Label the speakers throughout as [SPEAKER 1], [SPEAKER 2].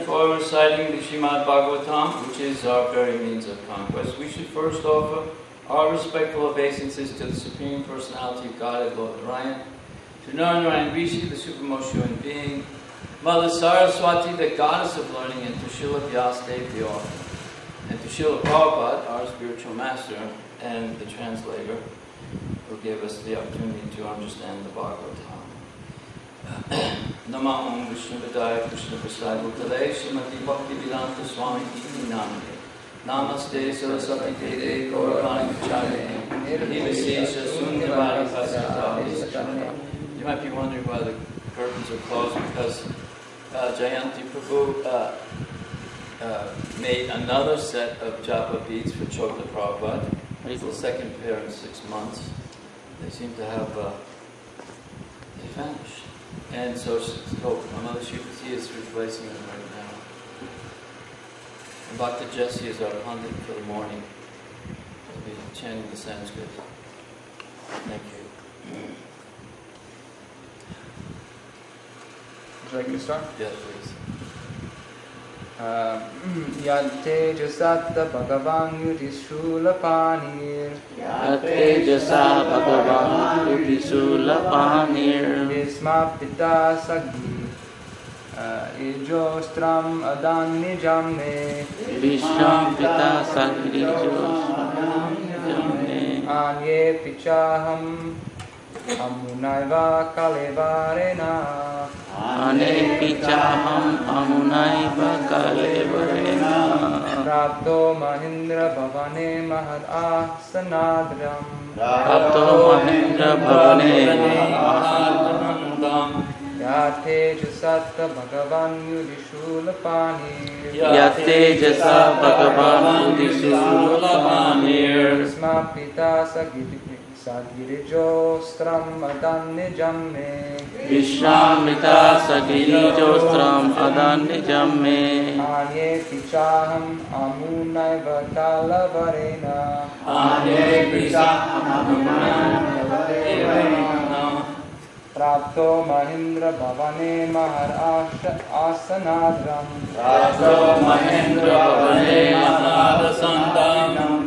[SPEAKER 1] For reciting the Srimad Bhagavatam, which is our very means of conquest, we should first offer our respectful obeisances to the Supreme Personality of Godhead, Lord Narayan, to Narayan Rishi, the supremmost human being, Mother Saraswati, the goddess of learning, and to Srila Vyasadeva, the author, and to Srila Prabhupada, our spiritual master and the translator, who gave us the opportunity to understand the Bhagavatam. Namah Vishnu Vidaya Krishna Prasad Bhutale Srimati Bhakti Vedanta Swami Iti Namade Namaste Saraswati Dede Gauravani Vachare Nivasesha Sundavari Pasata. You might be wondering why the curtains are closed, because Jayanti Prabhu made another set of japa beads for Chokla Prabhupada. It's the second pair in 6 months. They seem to have they vanished. And so Mother Shivati is replacing them right now. And Bhakta Jesse is our pundit for the morning. We'll be chanting the Sanskrit. Thank you.
[SPEAKER 2] Would you like me to start?
[SPEAKER 1] Yes, please.
[SPEAKER 2] Yante Jasatta Bhagavan Yudhishthula Panir
[SPEAKER 3] Yate Jasa Bhagavan Yudhishthula Panir
[SPEAKER 2] Yisma Pita Saghi Ijostram Adan Nijamne
[SPEAKER 3] Vishram Pita Sagri Josme
[SPEAKER 2] Anye Pichaham Amunaiva Kalevarena
[SPEAKER 3] Ane Pichaham Amunaiva Kalevarena
[SPEAKER 2] Rapto Mahindra Bhavane Mahad Asanadram
[SPEAKER 3] Rapto Mahindra Bhavane Mahad
[SPEAKER 2] Yate Jasatta Bhagavan Yudhishthula Panir
[SPEAKER 3] Yate Jasa Bhagavan Yudhishthula Panir
[SPEAKER 2] Isma Pita Sagirijostram Adan Nijamme
[SPEAKER 3] Vishramita Sagirijostram Adan Nijamme
[SPEAKER 2] Anye Pichaham Amunaiva Kalavarena
[SPEAKER 3] Anye Pichaham Amunaiva
[SPEAKER 2] Prapto Mahindra Bhavane Mahar Asanadram
[SPEAKER 3] Prapto Mahindra Bhavane Mahar Asanadram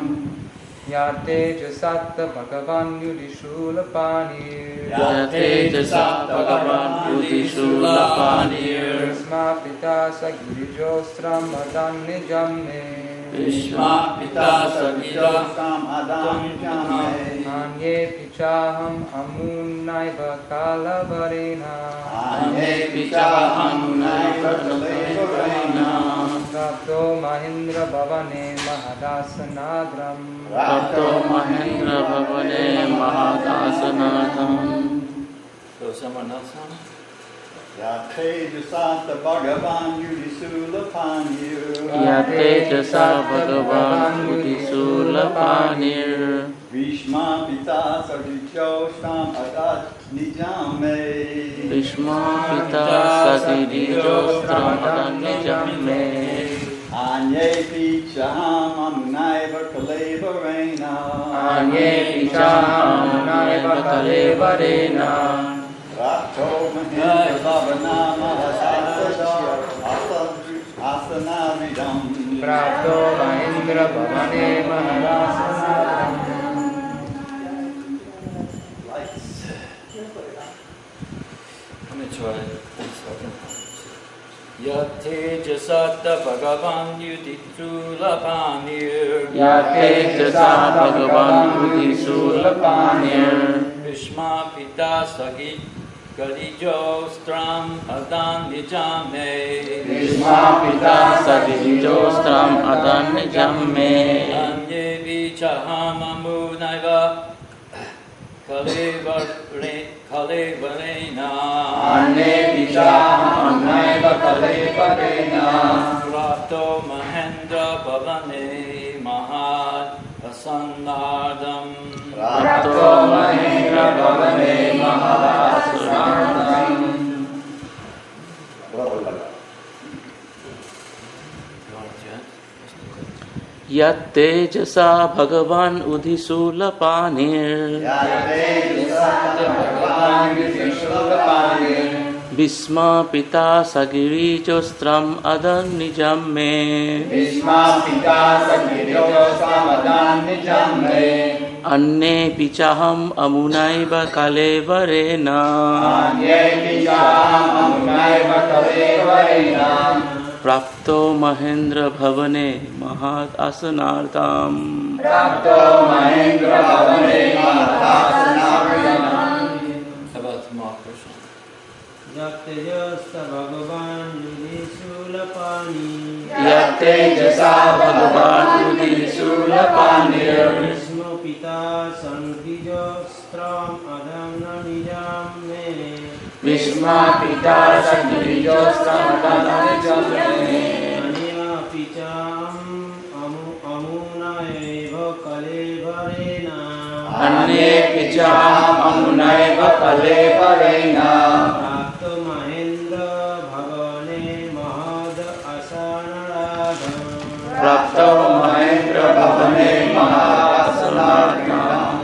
[SPEAKER 2] Yate Jasatta Bhagavan Yudhishthula Panir
[SPEAKER 3] Yate Jasa Bhagavan Yudhishthula Panir
[SPEAKER 2] Isma Pita Sagirijostram Adan Nijamme
[SPEAKER 3] Vishma Pita Sagirijostram Adan Nijamme
[SPEAKER 2] Anye Pichaham Amunaiva Kalavarena
[SPEAKER 3] Anye Pichaham Amunaiva Kalavarena
[SPEAKER 2] Prapto Mahindra Bhavane Mahadasanadram
[SPEAKER 3] Prapto Mahindra Bhavane Mahadasanadram.
[SPEAKER 1] So someone else on?
[SPEAKER 4] Yate Jasata Bhagavan Yudhishthula Panir
[SPEAKER 3] Yate Jasa Bhagavan Yudhishthula Panir
[SPEAKER 4] Vishma Pita Sagirijostram Adan Nijamme
[SPEAKER 3] Vishma Pita Sagirijostram Adan Nijamme
[SPEAKER 4] Anye Pichaham Amunaiva Kalevarena.
[SPEAKER 2] Anye Pichamunaiva Kalevarena.
[SPEAKER 4] Rapto Mahindra Bhavana Asanavidam.
[SPEAKER 2] Prapto Mahindra Bhavane Mahadasanam.
[SPEAKER 1] Let me try it. Yate jasata bhagavan yuditulapanir.
[SPEAKER 3] Yate jasa bhagavan udisulapanir.
[SPEAKER 1] Vishma pita sagit galijo stram adan nijame.
[SPEAKER 3] Vishma pita sagijo stram adan nijamme.
[SPEAKER 1] Anye vichahamamunaiva Kalevarena.
[SPEAKER 2] Anye Pichamunaiva Kalevarena.
[SPEAKER 1] Rato Mahendra Bhavane Mahad Asanardam.
[SPEAKER 2] Prapto Mahindra Bhavane Mahadasanam.
[SPEAKER 3] Yat tejasa bhagavan udhisulapanir. Bhisma pita sagirichostram adan nijamme.
[SPEAKER 2] Bhishma Pita Sagiriyosamadan Nijamme.
[SPEAKER 3] Anne pichaham amunaiva kalevarena.
[SPEAKER 2] Anye Pichamunaiva Kalevarena.
[SPEAKER 3] Prapto mahendra bhavane mahad asanartam.
[SPEAKER 2] Prapto Mahindra Bhavane Mahadasanam.
[SPEAKER 1] How about Mahakrishna?
[SPEAKER 5] Yaktejasta Bhagavan Yudhisulapani.
[SPEAKER 3] Yat tejasa bhagavan udhisulapanir.
[SPEAKER 5] Vishnu Pita Sankijo Stram Adamna Nijamme.
[SPEAKER 2] Vishma Pita Sagiriyosamadan Nijamme.
[SPEAKER 5] Anya Picham Amunaiva Kalevarena.
[SPEAKER 2] Anye Picham Amunaiva Kalevarena.
[SPEAKER 5] Prapto Mahendra Bhavane Mahad Asanaradham.
[SPEAKER 2] Prapto Mahindra Bhavane Mahadasanam.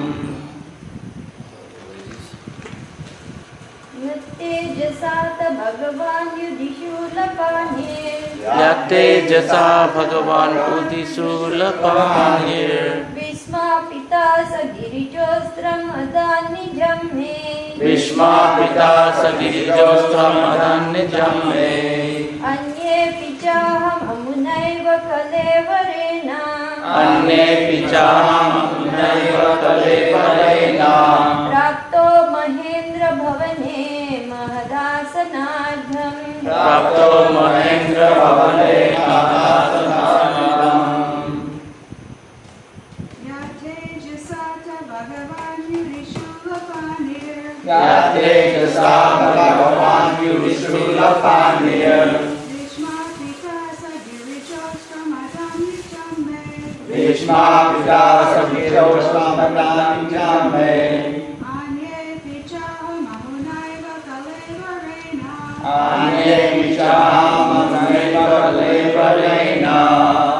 [SPEAKER 6] Tejasat Bhagavan Yudhishulapanir.
[SPEAKER 3] Yat tejasa bhagavan udhisulapanir.
[SPEAKER 6] Bhisma Pita Sagiriyostram Adan Nijamme.
[SPEAKER 3] Bhishma pita sagirichostram adan nijamme.
[SPEAKER 6] Anye Pichaham Amunaiva Kalevarena.
[SPEAKER 3] Anne pichaham amunaiva kalevarena.
[SPEAKER 6] Prapto Mahendra Bhavane Mahadasanadham.
[SPEAKER 3] Prapto mahendra bhavane mahadasanam.
[SPEAKER 7] Yatejasata Bhagavan Yudhishulapanir.
[SPEAKER 2] Yat tejasa bhagavan yudhishulapanir.
[SPEAKER 7] Vishma Pita Sagiriyosamadan Nijamme.
[SPEAKER 2] Vishma Pita Sagiriyosamadan Nijamme.
[SPEAKER 7] Anye Pichamunaiva Kalevarena.
[SPEAKER 2] Anye Pichamunaiva Kalevarena.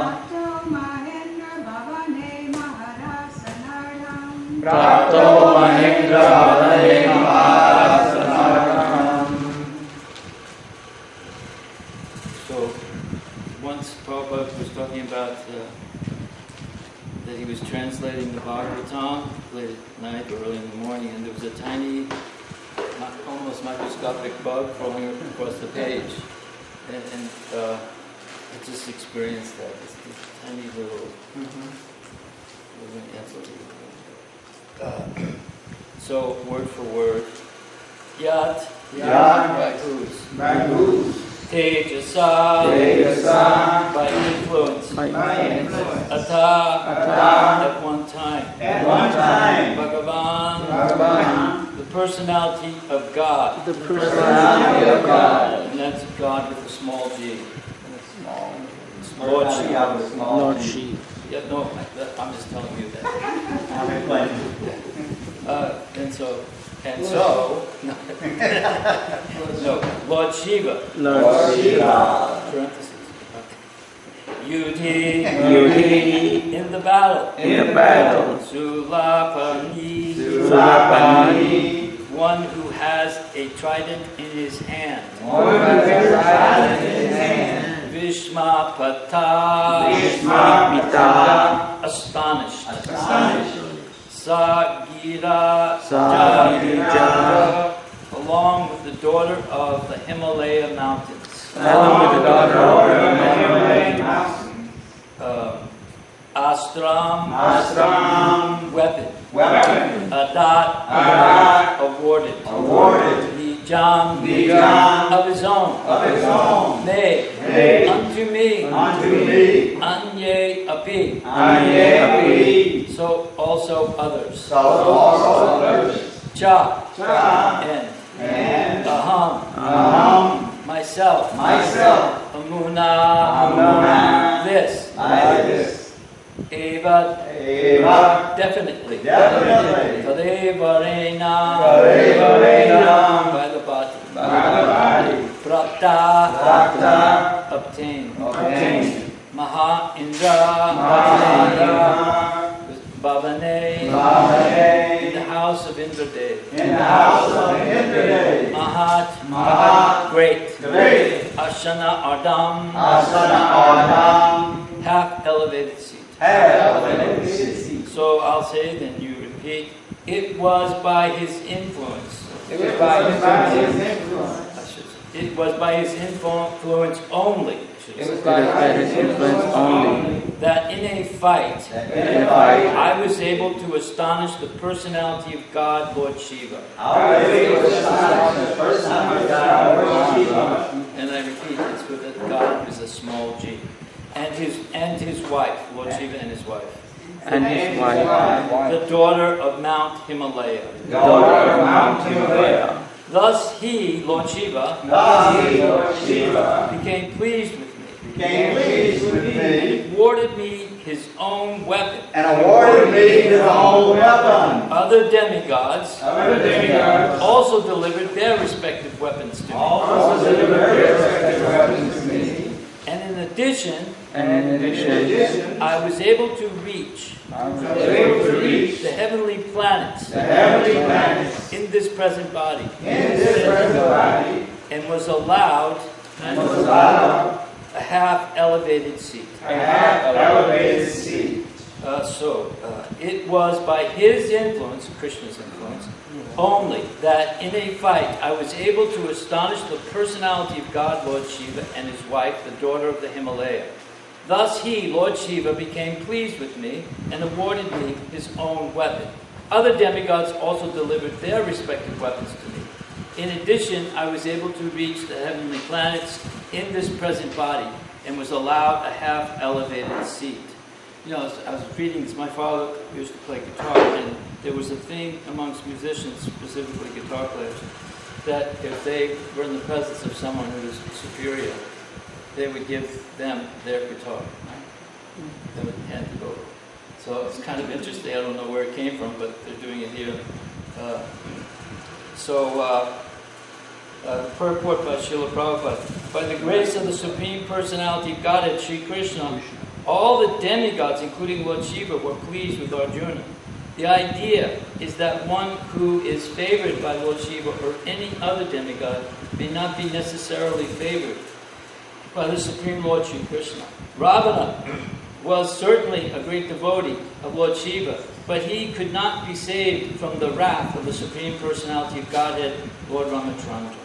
[SPEAKER 7] Prapto Mahindra Bhavane Mahadasanam.
[SPEAKER 2] Prapto Mahindra Bhavane Mahadasanam.
[SPEAKER 1] So, once Prabhupada was talking about that he was translating the Bhagavatam late at night or early in the morning, and there was a tiny, almost microscopic bug crawling across the page. And I just experienced that. This tiny little living entity. So, word for word. Yat.
[SPEAKER 2] Yat.
[SPEAKER 1] By whose?
[SPEAKER 2] By whose?
[SPEAKER 1] Tejasa.
[SPEAKER 2] Tejasa.
[SPEAKER 1] By influence.
[SPEAKER 2] By influence.
[SPEAKER 1] Ata. At one time.
[SPEAKER 2] At one time.
[SPEAKER 1] Bhagavan.
[SPEAKER 2] Bhagavan.
[SPEAKER 1] The personality of God.
[SPEAKER 3] The
[SPEAKER 2] Personality of God.
[SPEAKER 1] And that's God with a small g.
[SPEAKER 4] Lord
[SPEAKER 1] Lord
[SPEAKER 4] Shiva.
[SPEAKER 3] Lord Shiva.
[SPEAKER 1] Yeah, no, I'm just telling you that.
[SPEAKER 4] I'm explaining.
[SPEAKER 1] And so, no, Lord Shiva.
[SPEAKER 3] Lord Shiva.
[SPEAKER 1] Parentheses. Yudhi,
[SPEAKER 3] Yudhi,
[SPEAKER 1] in the battle.
[SPEAKER 3] in the battle.
[SPEAKER 1] Sulapani,
[SPEAKER 3] Sulapani,
[SPEAKER 1] one who has a trident in his hand.
[SPEAKER 3] one who has trident in his hand.
[SPEAKER 1] Vishmapata,
[SPEAKER 3] Vishmapita,
[SPEAKER 1] astonished.
[SPEAKER 3] astonished.
[SPEAKER 1] Sagira,
[SPEAKER 3] Sagirija,
[SPEAKER 1] along with the daughter of the Himalaya mountains.
[SPEAKER 3] along with the daughter of the Himalaya mountain.
[SPEAKER 1] Astram,
[SPEAKER 3] Astram,
[SPEAKER 1] weapon.
[SPEAKER 3] weapon.
[SPEAKER 1] Adat,
[SPEAKER 3] Adat,
[SPEAKER 1] awarded.
[SPEAKER 3] awarded.
[SPEAKER 1] Nijam,
[SPEAKER 3] Nijam,
[SPEAKER 1] of his own.
[SPEAKER 3] of his own.
[SPEAKER 1] Nay,
[SPEAKER 3] Nay,
[SPEAKER 1] unto me.
[SPEAKER 3] unto me.
[SPEAKER 1] Anye api.
[SPEAKER 3] Anye api.
[SPEAKER 1] So also others.
[SPEAKER 3] So also others.
[SPEAKER 1] Cha,
[SPEAKER 3] Cha,
[SPEAKER 1] and aham, myself.
[SPEAKER 3] myself.
[SPEAKER 1] Amuna,
[SPEAKER 3] Amuna,
[SPEAKER 1] this.
[SPEAKER 3] this.
[SPEAKER 1] Eva,
[SPEAKER 3] Eva,
[SPEAKER 1] definitely.
[SPEAKER 3] definitely.
[SPEAKER 1] Tadevarena,
[SPEAKER 3] Tadevarena,
[SPEAKER 1] by the body.
[SPEAKER 3] Bhagavati,
[SPEAKER 1] Prapta,
[SPEAKER 3] Prapta,
[SPEAKER 1] obtained.
[SPEAKER 3] obtained.
[SPEAKER 1] Maha Indra,
[SPEAKER 3] Mahendra,
[SPEAKER 1] Bhavane, in
[SPEAKER 3] Bhavane,
[SPEAKER 1] the house of Indradev.
[SPEAKER 3] in the house of Indradev.
[SPEAKER 1] Mahat,
[SPEAKER 3] Mahat,
[SPEAKER 1] great.
[SPEAKER 3] great.
[SPEAKER 1] Ashana Ardam,
[SPEAKER 3] Asana Adam,
[SPEAKER 1] half elevated seat.
[SPEAKER 3] elevated.
[SPEAKER 1] So I'll say, then you repeat. It was by his influence.
[SPEAKER 3] It was by his influence.
[SPEAKER 1] It was by his influence only.
[SPEAKER 3] It was by his influence only
[SPEAKER 1] That in a fight,
[SPEAKER 3] in a fight
[SPEAKER 1] I was able to astonish the personality of God, Lord Shiva.
[SPEAKER 3] I was able to establish the first time of God, Lord Shiva,
[SPEAKER 1] And I repeat, it's with that God is a small g. And his wife, Lord Shiva and his wife.
[SPEAKER 3] and his wife,
[SPEAKER 1] The daughter of Mount Himalaya.
[SPEAKER 3] daughter of Mount Himalaya.
[SPEAKER 1] Thus he, Lord Shiva,
[SPEAKER 3] Thus he, Lord Shiva,
[SPEAKER 1] became pleased with me.
[SPEAKER 4] Became pleased with me
[SPEAKER 1] And awarded me his own weapon.
[SPEAKER 4] and awarded me his own weapon.
[SPEAKER 1] Other demigods
[SPEAKER 3] other demigods,
[SPEAKER 1] also delivered their respective weapons to me.
[SPEAKER 3] also delivered their respective weapons to me.
[SPEAKER 1] And in addition,
[SPEAKER 3] And in addition,
[SPEAKER 1] I was able to reach
[SPEAKER 3] I was able to reach
[SPEAKER 1] the heavenly planets
[SPEAKER 3] the heavenly planets
[SPEAKER 1] in this present body,
[SPEAKER 3] in this present body,
[SPEAKER 1] and was allowed
[SPEAKER 3] and was allowed
[SPEAKER 1] a half elevated seat.
[SPEAKER 3] a half elevated seat.
[SPEAKER 1] It was by his influence, Krishna's influence, only that in a fight I was able to astonish the personality of God, Lord Shiva, and his wife, the daughter of the Himalaya. Thus he, Lord Shiva, became pleased with me and awarded me his own weapon. Other demigods also delivered their respective weapons to me. In addition, I was able to reach the heavenly planets in this present body and was allowed a half elevated seat. You know, I was reading this. My father used to play guitar, and there was a thing amongst musicians, specifically guitar players, that if they were in the presence of someone who was superior, they would give them their guitar. Right? They would hand it over. So it's kind of interesting. I don't know where it came from, but they're doing it here. Purport by Srila Prabhupada. By the grace of the Supreme Personality of Godhead, Sri Krishna, all the demigods, including Lord Shiva, were pleased with Arjuna. The idea is that one who is favored by Lord Shiva or any other demigod may not be necessarily favored by the Supreme Lord Sri Krishna. Ravana was certainly a great devotee of Lord Shiva, but he could not be saved from the wrath of the Supreme Personality of Godhead, Lord Ramachandra.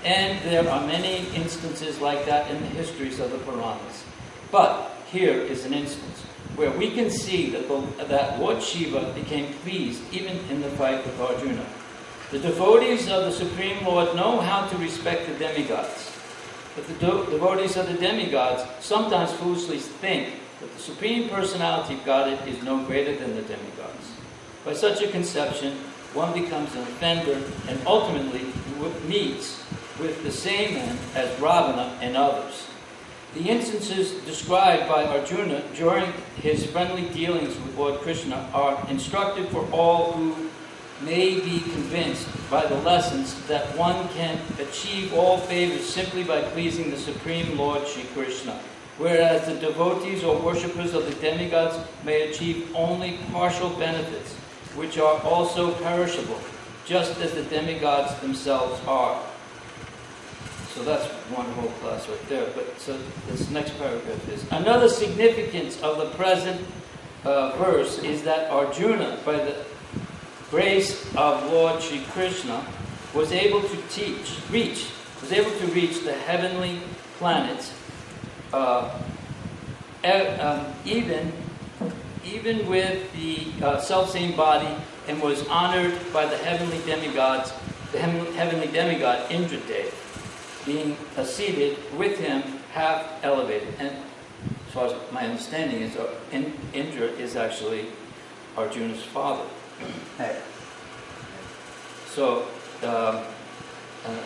[SPEAKER 1] And there are many instances like that in the histories of the Puranas. But here is an instance where we can see that Lord Shiva became pleased even in the fight with Arjuna. The devotees of the Supreme Lord know how to respect the demigods. But the devotees of the demigods sometimes foolishly think that the Supreme Personality of Godhead is no greater than the demigods. By such a conception, one becomes an offender and ultimately meets with the same end as Ravana and others. The instances described by Arjuna during his friendly dealings with Lord Krishna are instructive for all who may be convinced by the lessons that one can achieve all favors simply by pleasing the Supreme Lord Sri Krishna. whereas the devotees or worshippers of the demigods may achieve only partial benefits, which are also perishable, just as the demigods themselves are. So that's one whole class right there. But so this next paragraph is another significance of the present verse is that Arjuna, by the grace of Lord Sri Krishna, was able to reach the heavenly planets, even with the self-same body, and was honored by the heavenly demigods, the heavenly demigod Indradev, being seated with him, half elevated. And as far as my understanding is, Indra is actually Arjuna's father. So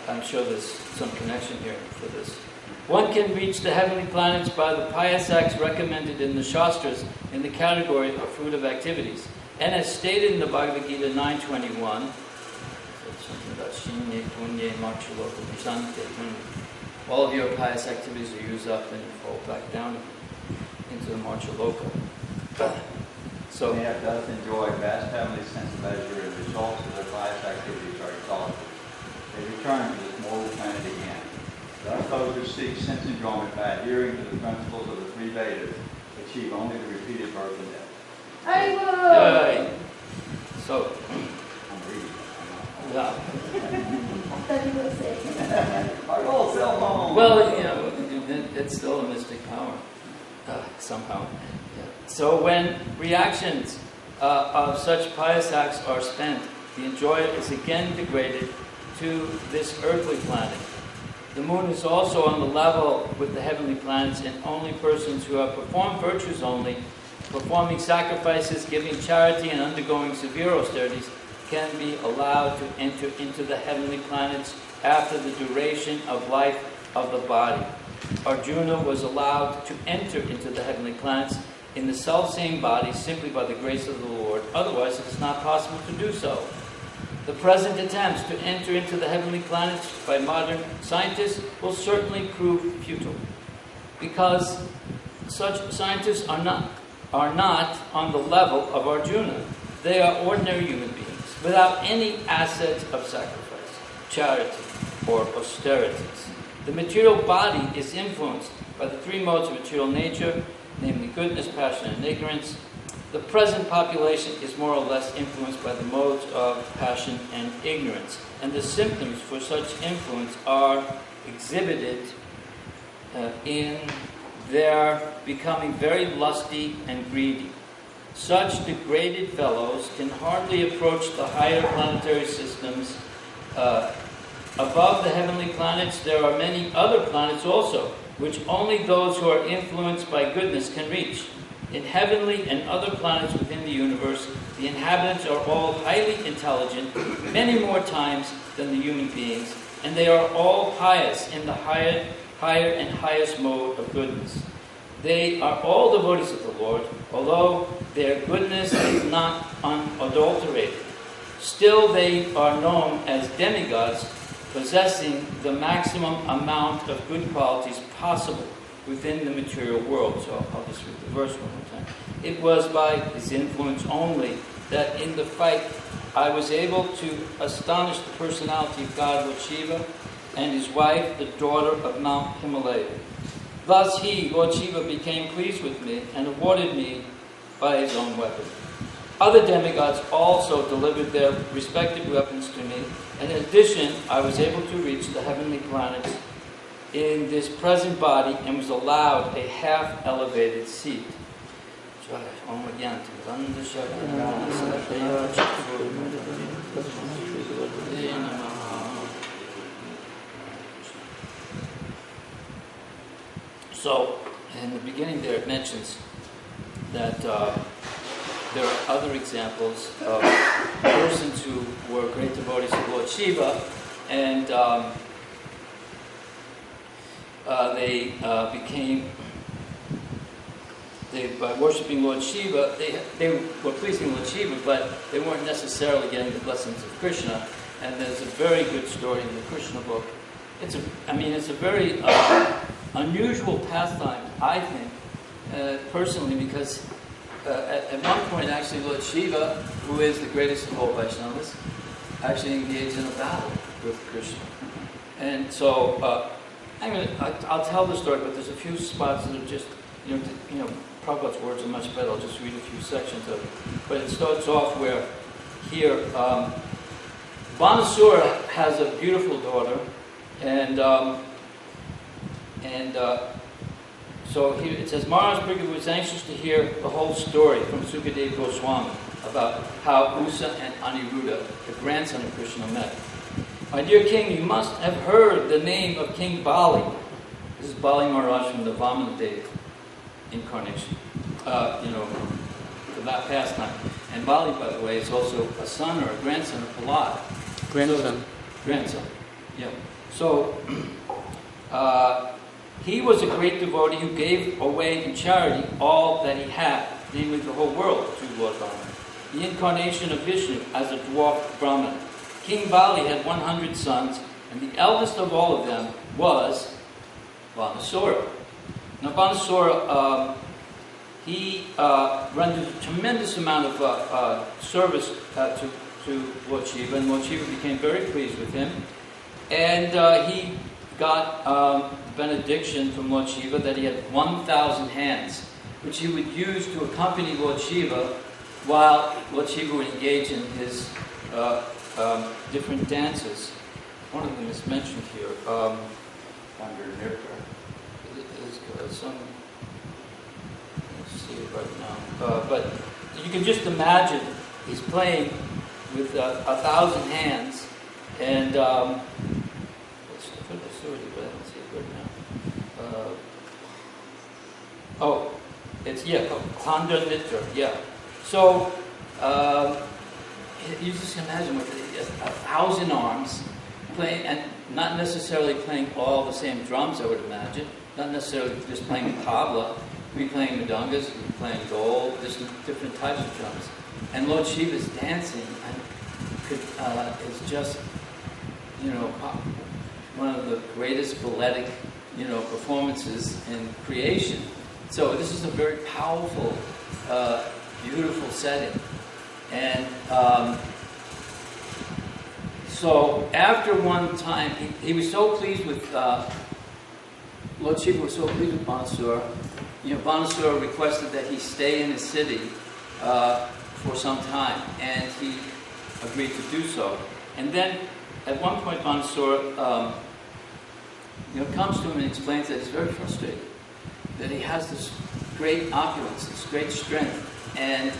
[SPEAKER 1] I'm sure there's some connection here for this. One can reach the heavenly planets by the pious acts recommended in the Shastras in the category of fruitive activities. And as stated in the Bhagavad Gita 9:21, all of your pious activities are used up and fall back down into the Marchaloka. So
[SPEAKER 3] man does enjoy vast heavenly sense pleasure, and the results of their pious activities are exalted. They return to this mortal planet again. Thus those who seek sense enjoyment by adhering to the principles of the three Vedas achieve only the repeated birth and death.
[SPEAKER 1] Yay. So
[SPEAKER 3] I'm reading.
[SPEAKER 1] yeah.
[SPEAKER 3] Our old cell phone.
[SPEAKER 1] Well, it's still a mystic power somehow. Yeah. So when reactions of such pious acts are spent, the enjoyer is again degraded to this earthly planet. The moon is also on the level with the heavenly planets, and only persons who have performed virtues only, performing sacrifices, giving charity, and undergoing severe austerities, can be allowed to enter into the heavenly planets after the duration of life of the body. Arjuna was allowed to enter into the heavenly planets in the self-same body simply by the grace of the Lord. Otherwise, it is not possible to do so. The present attempts to enter into the heavenly planets by modern scientists will certainly prove futile, because such scientists are not on the level of Arjuna. They are ordinary human beings without any assets of sacrifice, charity, or austerities. The material body is influenced by the three modes of material nature, namely goodness, passion, and ignorance. The present population is more or less influenced by the modes of passion and ignorance, and the symptoms for such influence are exhibited in their becoming very lusty and greedy. Such degraded fellows can hardly approach the higher planetary systems. Above the heavenly planets, there are many other planets also, which only those who are influenced by goodness can reach. In heavenly and other planets within the universe, the inhabitants are all highly intelligent, many more times than the human beings, and they are all pious in the higher and highest mode of goodness. They are all devotees of the Lord, although their goodness is not unadulterated. Still, they are known as demigods, possessing the maximum amount of good qualities possible within the material world. So I'll just read the verse one more time. It was by his influence only that in the fight I was able to astonish the personality of God, Lord Shiva, and his wife, the daughter of Mount Himalaya. Thus he, Lord Shiva, became pleased with me and awarded me by his own weapon. Other demigods also delivered their respective weapons to me, and in addition, I was able to reach the heavenly planets in this present body and was allowed a half-elevated seat. So, in the beginning there it mentions that there are other examples of persons who were great devotees of Lord Shiva, and by worshipping Lord Shiva, they were pleasing Lord Shiva, but they weren't necessarily getting the blessings of Krishna. And there's a very good story in the Krishna book. It's a very unusual pastime I think, personally, because at one point, actually, Lord Shiva, who is the greatest of all Vaishnavas, actually engaged in a battle with Krishna. And so, I'll tell the story, but there's a few spots that are just, Prabhupada's words are much better. I'll just read a few sections of it. But it starts off where here, Banasura has a beautiful daughter, and so here it says, Maharaj Prabhu was anxious to hear the whole story from Sukadeva Goswami about how Usa and Aniruddha, the grandson of Krishna, met. My dear king, you must have heard the name of King Bali. This is Bali Maharaj from the Vamanadeva incarnation, for that pastime. And Bali, by the way, is also a son or a grandson of Prahlad. Grandson, yeah. So, he was a great devotee who gave away in charity all that he had, namely the whole world, to Lord Brahma. The incarnation of Vishnu as a dwarf Brahman. King Bali had 100 sons, and the eldest of all of them was Banasura. Now, Banasura, he rendered a tremendous amount of service to Lord Shiva, and Lord Shiva became very pleased with him. And he got benediction from Lord Shiva that he had 1,000 hands, which he would use to accompany Lord Shiva while Lord Shiva would engage in his different dances. One of them is mentioned here. Under Nirkar. Let's see it right now. But you can just imagine he's playing with 1,000 hands, and let's put this already, but I don't see it right now. It's Kanda Nitra, yeah. So you just imagine with 1,000 arms playing, and not necessarily playing all the same drums, I would imagine. Not necessarily just playing the tabla. We'd be playing madongas, we'd be playing gold, just different types of drums. And Lord Shiva's dancing is just, one of the greatest balletic, performances in creation. So this is a very powerful, beautiful setting. And so after one time, he was so pleased with, Lord Shiva was so pleased with Banasura. Banasura requested that he stay in his city for some time, and he agreed to do so. And then, at one point, Banasura comes to him and explains that he's very frustrated, that he has this great opulence, this great strength, and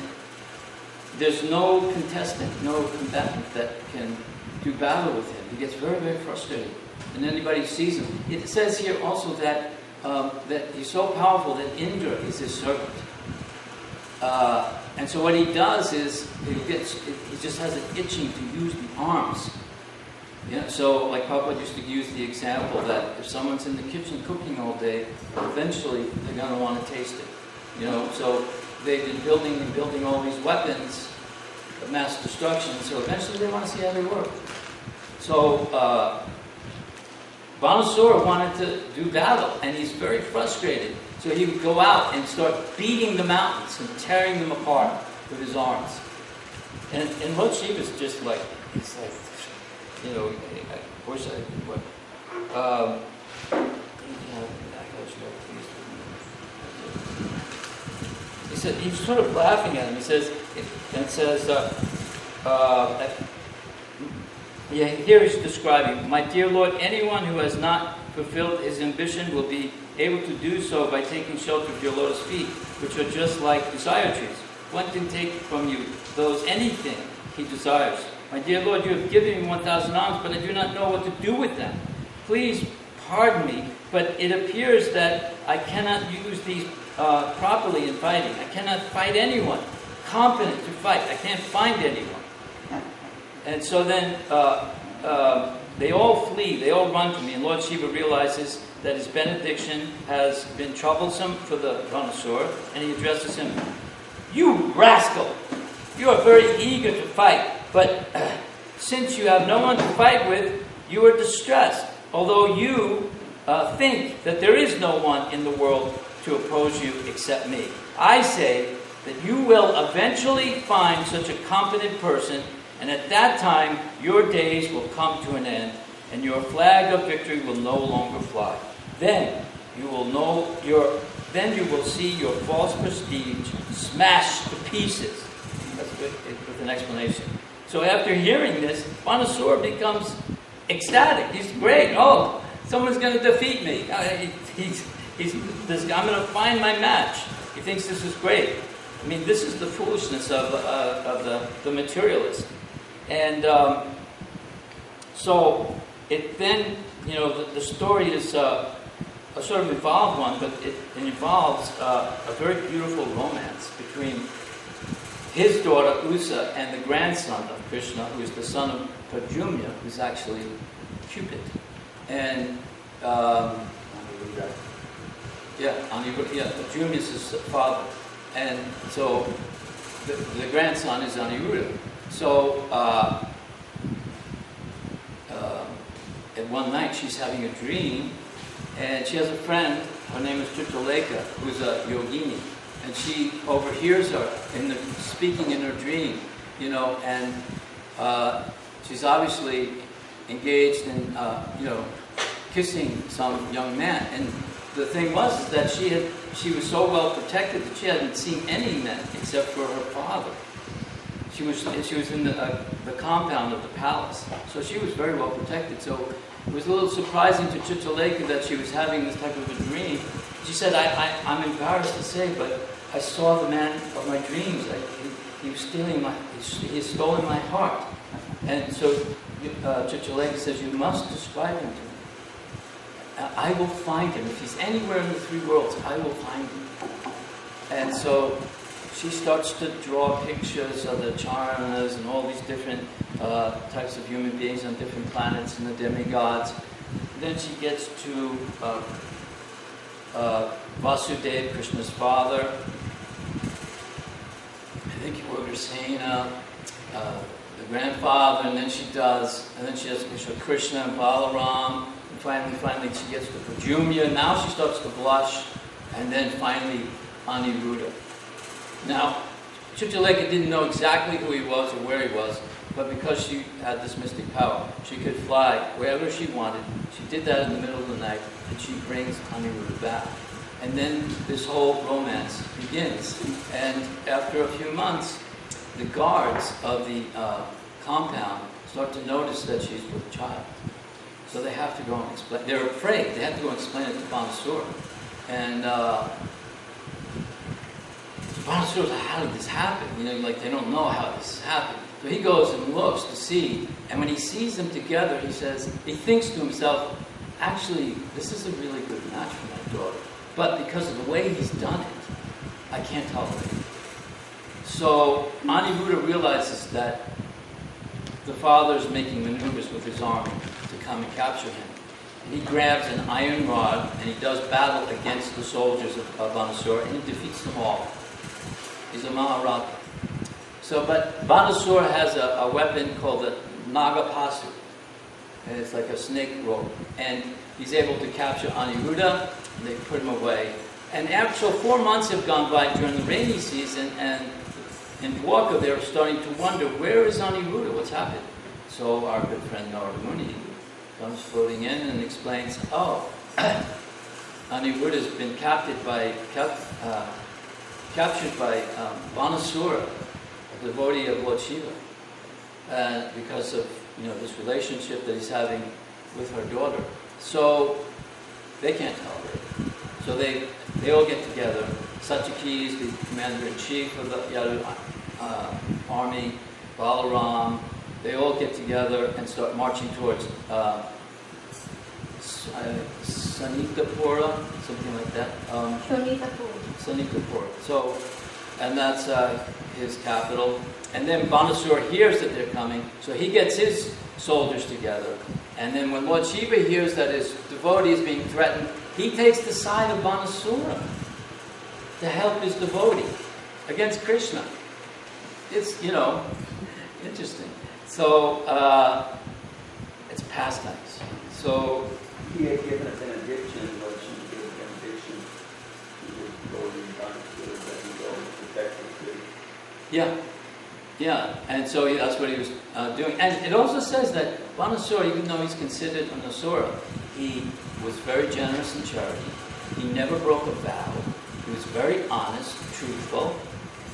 [SPEAKER 1] there's no contestant, no combatant that can do battle with him. He gets very, very frustrated, and anybody sees him. It says here also that that he's so powerful that Indra is his servant. And so what he does is he just has an itching to use the arms. Yeah, so like Prabhupada used to use the example that if someone's in the kitchen cooking all day, eventually they're going to want to taste it. So they've been building all these weapons of mass destruction, so eventually they want to see how they work. So Banasura wanted to do battle, and he's very frustrated. So he would go out and start beating the mountains and tearing them apart with his arms. And Lord Shiva's just like, he's like, I wish I could, what? He said, he's sort of laughing at him. He says, here he's describing, my dear Lord, anyone who has not fulfilled his ambition will be able to do so by taking shelter of your lotus feet, which are just like desire trees. One can take from you anything he desires. My dear Lord, you have given me 1,000 arms, but I do not know what to do with them. Please pardon me, but it appears that I cannot use these properly in fighting. I cannot fight anyone competent to fight. I can't find anyone. And so then they all flee, they all run to me, and Lord Shiva realizes that his benediction has been troublesome for the Banasura, and he addresses him, you rascal! You are very eager to fight, but since you have no one to fight with, you are distressed, although you think that there is no one in the world to oppose you except me. I say that you will eventually find such a competent person, and at that time your days will come to an end, and your flag of victory will no longer fly. Then you will see your false prestige smashed to pieces. That's with an explanation. So after hearing this, Banasura becomes ecstatic. He's great. Oh, someone's going to defeat me. I'm going to find my match. He thinks this is great. I mean, this is the foolishness of the materialist. And so it then, the story is a sort of involved one, but it involves a very beautiful romance between his daughter Usa and the grandson of Krishna, who is the son of Prajumna, who's actually Cupid. And Prajumna is his father. And so the grandson is Aniruddha. So at one night she's having a dream, and she has a friend, her name is Chitralekha, who's a yogini. And she overhears her speaking in her dream, and she's obviously engaged in, kissing some young man. And the thing was that she was so well protected that she hadn't seen any men except for her father. She was in the compound of the palace, so she was very well protected. So it was a little surprising to Chitralekha that she was having this type of a dream. She said, I'm embarrassed to say, but I saw the man of my dreams. He was he had stolen my heart. And so Chitralekha says, you must describe him to me. I will find him. If he's anywhere in the three worlds, I will find him. And so she starts to draw pictures of the charanas and all these different types of human beings on different planets and the demigods. Then she gets to Vasudeva, Krishna's father. I think Ugrasena, the grandfather, and then she has Krishna and Balaram. And finally she gets to Prajumna. Now she starts to blush, and then finally Aniruddha. Now, Chitralekha didn't know exactly who he was or where he was, but because she had this mystic power, she could fly wherever she wanted. She did that in the middle of the night, and she brings Aniruddha back. And then this whole romance begins. And after a few months, the guards of the compound start to notice that she's with child. So they have to go and explain. They're afraid. They have to go and explain it to Banasura. And Banasura says, how did this happen? They don't know how this happened. So he goes and looks to see. And when he sees them together, he thinks to himself, actually, this is a really good match for my daughter. But because of the way he's done it, I can't tolerate it. So Aniruddha realizes that the father is making maneuvers with his army to come and capture him. And he grabs an iron rod and he does battle against the soldiers of Banasura, and he defeats them all. He's a Maharata. But Banasura has a weapon called the Nagapasu. And it's like a snake rope. And he's able to capture Aniruddha, and they put him away. And so 4 months have gone by during the rainy season, and in Dwarka they're starting to wonder, where is Aniruddha? What's happened? So our good friend Narada Muni comes floating in and explains, Aniruddha has been captured by Banasura, a devotee of Lord Shiva, because of this relationship that he's having with her daughter. So they can't tolerate it. So they all get together. Satyaki is the commander-in-chief of the Yadu army, Balaram. They all get together and start marching towards Sanikapura, something like that. Sanikapura. So, and that's his capital. And then Banasura hears that they're coming, so he gets his soldiers together. And then when Lord Shiva hears that his devotee is being threatened, he takes the side of Banasura to help his devotee against Krishna. It's, interesting. So, it's pastimes. So,
[SPEAKER 4] he had given a benediction, Lord Shiva gave a benediction to
[SPEAKER 1] Yeah, and so that's what he was doing. And it also says that Banasura, even though he's considered an Asura, he was very generous in charity. He never broke a vow. He was very honest, truthful.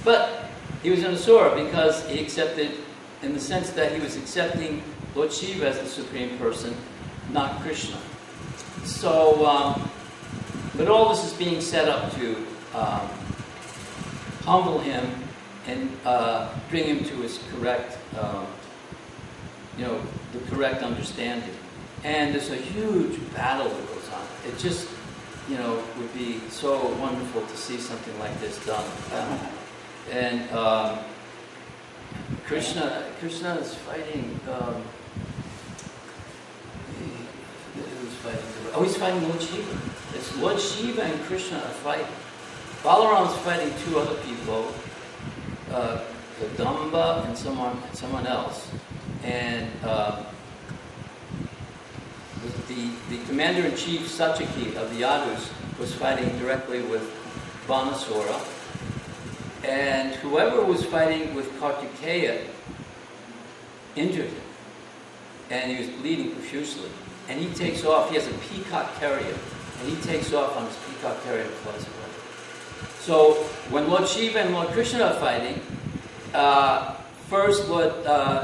[SPEAKER 1] But he was an Asura because he accepted, in the sense that he was accepting Lord Shiva as the Supreme Person, not Krishna. So, but all this is being set up to humble him and bring him to his correct, the correct understanding. And there's a huge battle that goes on. It just, would be so wonderful to see something like this done. And Krishna is fighting. He's fighting Lord Shiva. It's Lord Shiva and Krishna are fighting. Balaram's fighting two other people, Kadamba and someone else. And the commander-in-chief Satyaki of the Yadus was fighting directly with Banasura. And whoever was fighting with Kartikeya injured him. And he was bleeding profusely. And he takes off, he has a peacock carrier, and he takes off on his peacock carrier and flies away. So when Lord Shiva and Lord Krishna are fighting, first Lord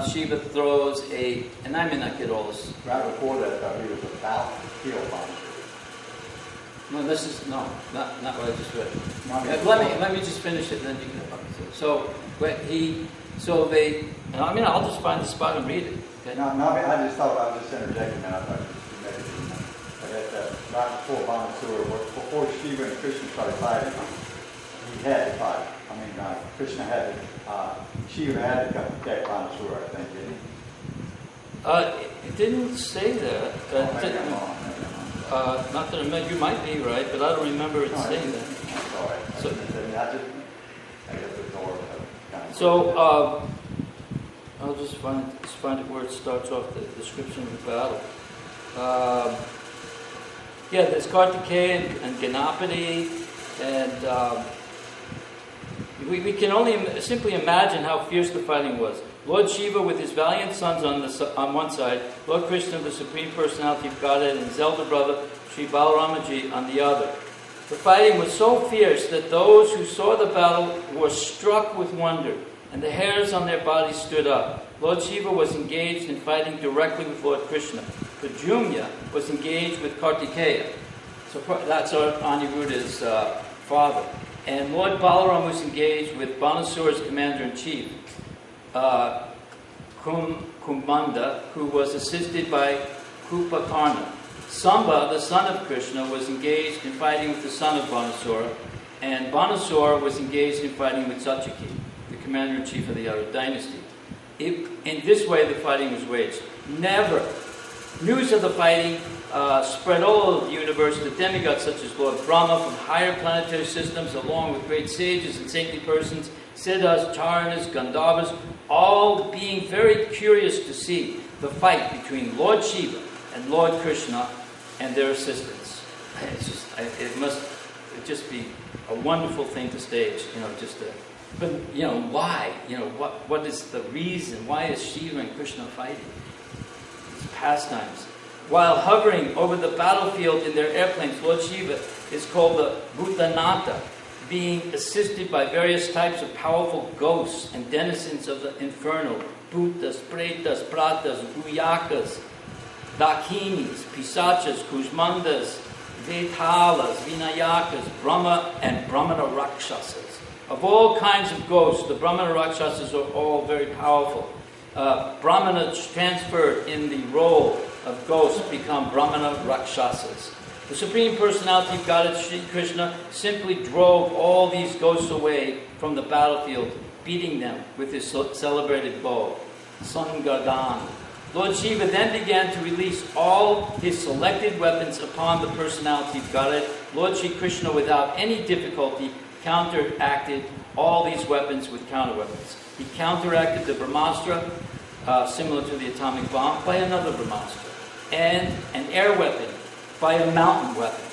[SPEAKER 1] Shiva throws and I may not get all this.
[SPEAKER 3] Right before that, he was about to kill Banasura.
[SPEAKER 1] No, not what I just read. Let me just finish it, then you can. I'll just find the spot and read it. Okay?
[SPEAKER 3] No, I just thought I was just interjecting, man. I thought maybe right before Banasura, before Shiva and Krishna started fighting, he had to fight. Krishna had to, Shiva had to come protect Banasura, I think, didn't he?
[SPEAKER 1] It didn't say that. Not that I remember, you might be right, but I don't remember it saying that.
[SPEAKER 3] Sorry.
[SPEAKER 1] So, I'll just find it where it starts off the description of the battle. There's Kartikeya and Ganapati, and we can only simply imagine how fierce the fighting was. Lord Shiva with his valiant sons on one side, Lord Krishna, the Supreme Personality of Godhead, and his elder brother, Sri Balaramaji, on the other. The fighting was so fierce that those who saw the battle were struck with wonder, and the hairs on their bodies stood up. Lord Shiva was engaged in fighting directly with Lord Krishna. Pradyumna was engaged with Kartikeya. So that's Aniruddha's father. And Lord Balaram was engaged with Banasura's commander-in-chief, Kumanda, who was assisted by Kupakarna. Samba, the son of Krishna, was engaged in fighting with the son of Banasura, and Banasura was engaged in fighting with Satyaki, the commander-in-chief of the other dynasty. In this way, the fighting was waged. Never. News of the fighting spread all over the universe. The demigods such as Lord Brahma from higher planetary systems, along with great sages and saintly persons, Siddhas, Charanas, Gandharvas, all being very curious to see the fight between Lord Shiva and Lord Krishna and their assistants. It must just be a wonderful thing to stage, but why? What is the reason? Why is Shiva and Krishna fighting? It's pastimes. While hovering over the battlefield in their airplanes, Lord Shiva is called the Bhutanata, being assisted by various types of powerful ghosts and denizens of the infernal, Bhutas, Pretas, Pratas, Guyakas, Dakinis, Pisachas, Kuzmandas, Vetalas, Vinayakas, Brahma, and Brahmana Rakshasas. Of all kinds of ghosts, the Brahmana Rakshasas are all very powerful. Brahmana transferred in the role of ghosts become Brahmana Rakshasas. The Supreme Personality of Godhead, Sri Krishna, simply drove all these ghosts away from the battlefield, beating them with his celebrated bow, Sangadan. Lord Shiva then began to release all his selected weapons upon the Personality of Godhead. Lord Sri Krishna, without any difficulty, counteracted all these weapons with counterweapons. He counteracted the Brahmastra, similar to the atomic bomb, by another Brahmastra, and an air weapon by a mountain weapon.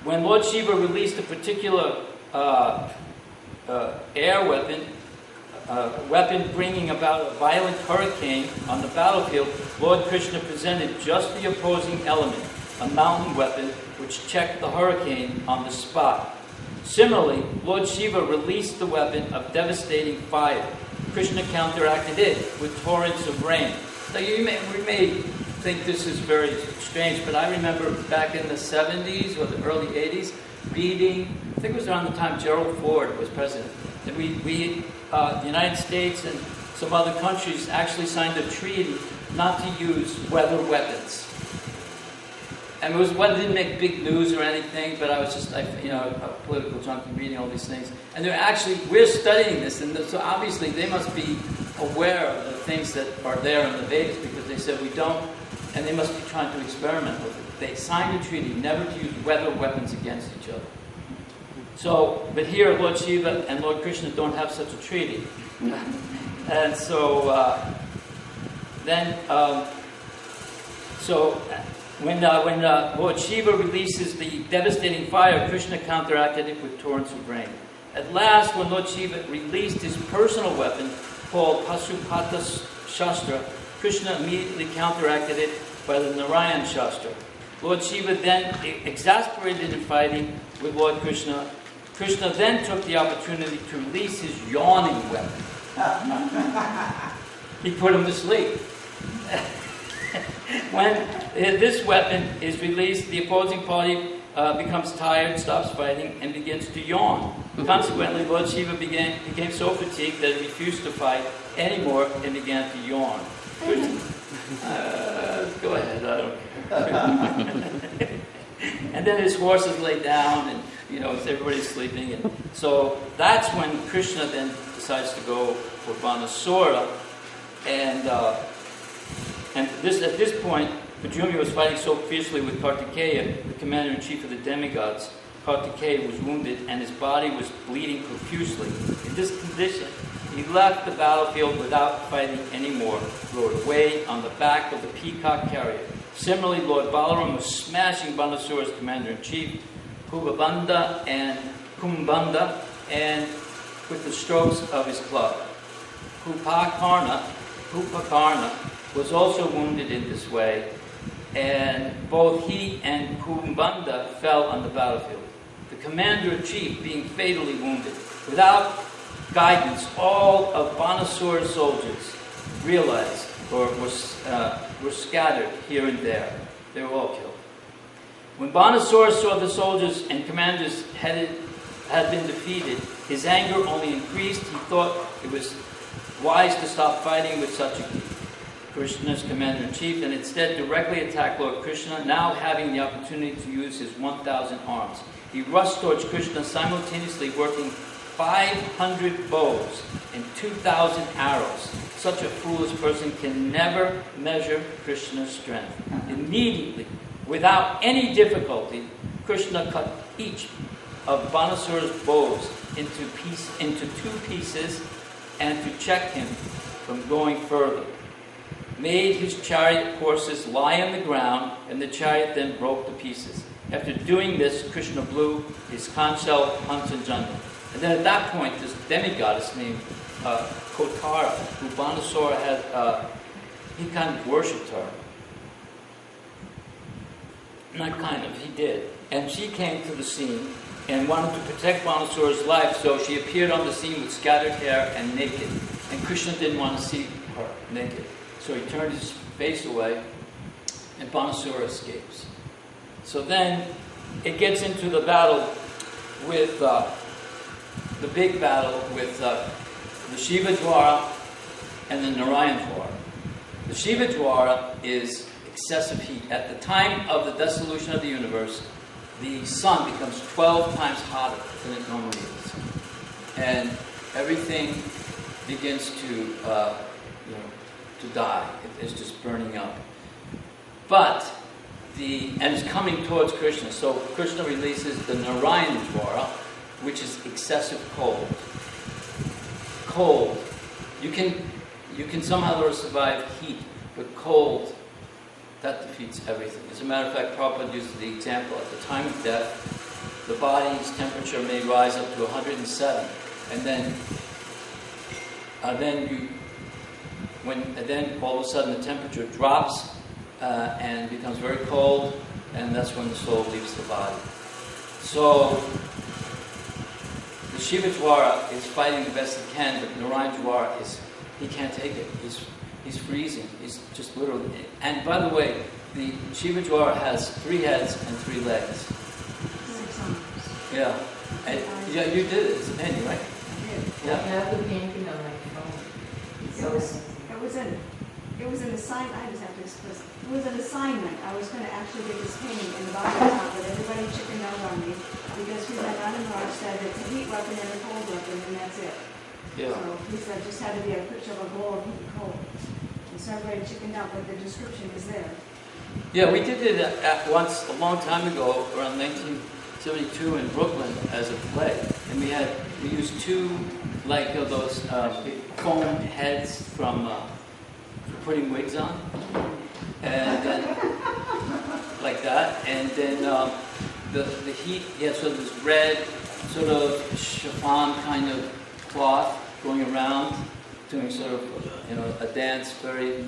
[SPEAKER 1] When Lord Shiva released a particular air weapon bringing about a violent hurricane on the battlefield, Lord Krishna presented just the opposing element, a mountain weapon, which checked the hurricane on the spot. Similarly, Lord Shiva released the weapon of devastating fire. Krishna counteracted it with torrents of rain. Now we may think this is very strange, but I remember back in the 70s or the early 80s, reading, I think it was around the time Gerald Ford was president, that the United States and some other countries actually signed a treaty not to use weather weapons. And it didn't make big news or anything, but I was just, a political junkie reading all these things. And we're studying this, and so obviously they must be aware of the things that are there in the Vedas, because they said we don't, and they must be trying to experiment with it. They signed a treaty never to use weather weapons against each other. So, but here Lord Shiva and Lord Krishna don't have such a treaty. And so, when Lord Shiva releases the devastating fire, Krishna counteracted it with torrents of rain. At last, when Lord Shiva released his personal weapon, called Pasupata Shastra, Krishna immediately counteracted it by the Narayan Shastra. Lord Shiva then, exasperated in fighting with Lord Krishna, Krishna then took the opportunity to release his yawning weapon. He put him to sleep. When this weapon is released, the opposing party becomes tired, stops fighting, and begins to yawn. Consequently, Lord Shiva became so fatigued that he refused to fight anymore and began to yawn. Go ahead, I don't care. And then his horses lay down, and everybody's sleeping. And so that's when Krishna then decides to go for Banasura, and at this point, Pajumi was fighting so fiercely with Kartikeya, the commander-in-chief of the demigods. Kartikeya was wounded, and his body was bleeding profusely. In this condition, he left the battlefield without fighting anymore, rode away on the back of the peacock carrier. Similarly, Lord Balaram was smashing Banasura's commander-in-chief, Kumbanda, and with the strokes of his club. Kupakarna was also wounded in this way, and both he and Kumbanda fell on the battlefield. The commander-in-chief being fatally wounded. Without guidance, all of Banasura's soldiers realized, or were scattered here and there. They were all killed. When Banasura saw the soldiers and commanders had been defeated, his anger only increased. He thought it was wise to stop fighting with such a Krishna's commander-in-chief, and instead directly attacked Lord Krishna, now having the opportunity to use his 1,000 arms. He rushed towards Krishna, simultaneously working 500 bows and 2,000 arrows. Such a foolish person can never measure Krishna's strength. Immediately, without any difficulty, Krishna cut each of Banasura's bows into two pieces, and to check him from going further, made his chariot horses lie on the ground, and the chariot then broke to pieces. After doing this, Krishna blew his conch shell, Panchajanda. And then at that point, this demigoddess named Kotara, who Banasura had, he kind of worshipped her. Not kind of, he did. And she came to the scene and wanted to protect Banasura's life, so she appeared on the scene with scattered hair and naked. And Krishna didn't want to see her naked. So he turned his face away, and Banasura escapes. So then it gets into the battle with the big battle with the Shiva Dwara and the Narayan Dwara. The Shiva Dwara is excessive heat. At the time of the dissolution of the universe, the sun becomes 12 times hotter than it normally is, and everything begins to die. It's just burning up. And it's coming towards Krishna. So Krishna releases the Narayan Dwara, which is excessive cold. Cold. You can somehow survive heat, but cold, that defeats everything. As a matter of fact, Prabhupada uses the example, at the time of death, the body's temperature may rise up to 107. and then then all of a sudden the temperature drops and becomes very cold, and that's when the soul leaves the body. So the Shivajwara is fighting the best he can, but Narayanjwara he can't take it. He's freezing. He's just literally. And by the way, the Shivajwara has 3 heads and 3 legs.
[SPEAKER 7] 6 arms.
[SPEAKER 1] Yeah. And yeah, you did it as a penny, right?
[SPEAKER 7] I did.
[SPEAKER 1] Yeah.
[SPEAKER 8] have the painting on my phone.
[SPEAKER 7] It was an assignment. I just have to express. It was an assignment. I was going to actually get this painting in the Bhagavatam, but everybody chickened out on me because Srimad said it's a heat weapon and a cold weapon, and that's it.
[SPEAKER 1] Yeah.
[SPEAKER 7] So he said just had to be a picture of a bowl of heat and cold. And so everybody chickened out, but the description is there.
[SPEAKER 1] Yeah, we did it at once a long time ago, around 1972 in Brooklyn as a play, and we used 2 like those foam heads from for putting wigs on, and then like that, and then the heat. Yeah, so this red sort of chiffon kind of cloth going around, doing sort of a dance, very.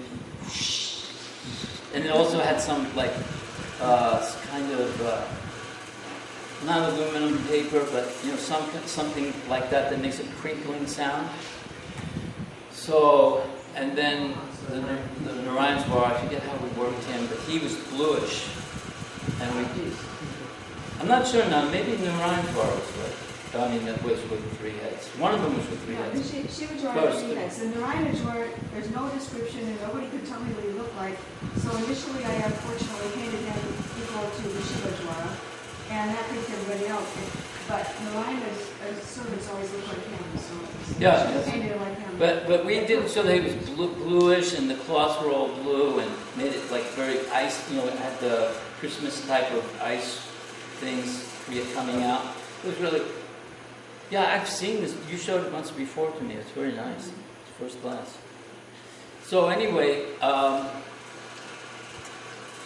[SPEAKER 1] And it also had some like kind of not aluminum paper, but something like that makes a crinkling sound. So, and then the Narayanjwara, I forget how we worked him, but he was bluish, and I'm not sure now. Maybe Narayanjwara was right. I mean, that was with 3 heads. One of them was with 3 heads.
[SPEAKER 7] Shivajwara had 3 heads. And Narayanajwara, there's no description and nobody could tell me what he looked like. So initially I unfortunately painted him equal to the Shivajwara, and that picked everybody else. But Narayana's servants always look like him, so
[SPEAKER 1] Yeah.
[SPEAKER 7] I painted him like him.
[SPEAKER 1] But we did so that he was bluish, and the cloths were all blue, and made it like very ice. It had the Christmas type of ice things coming out. It was really. Yeah, I've seen this. You showed it once before to me. It's very nice. It's first class. So anyway, now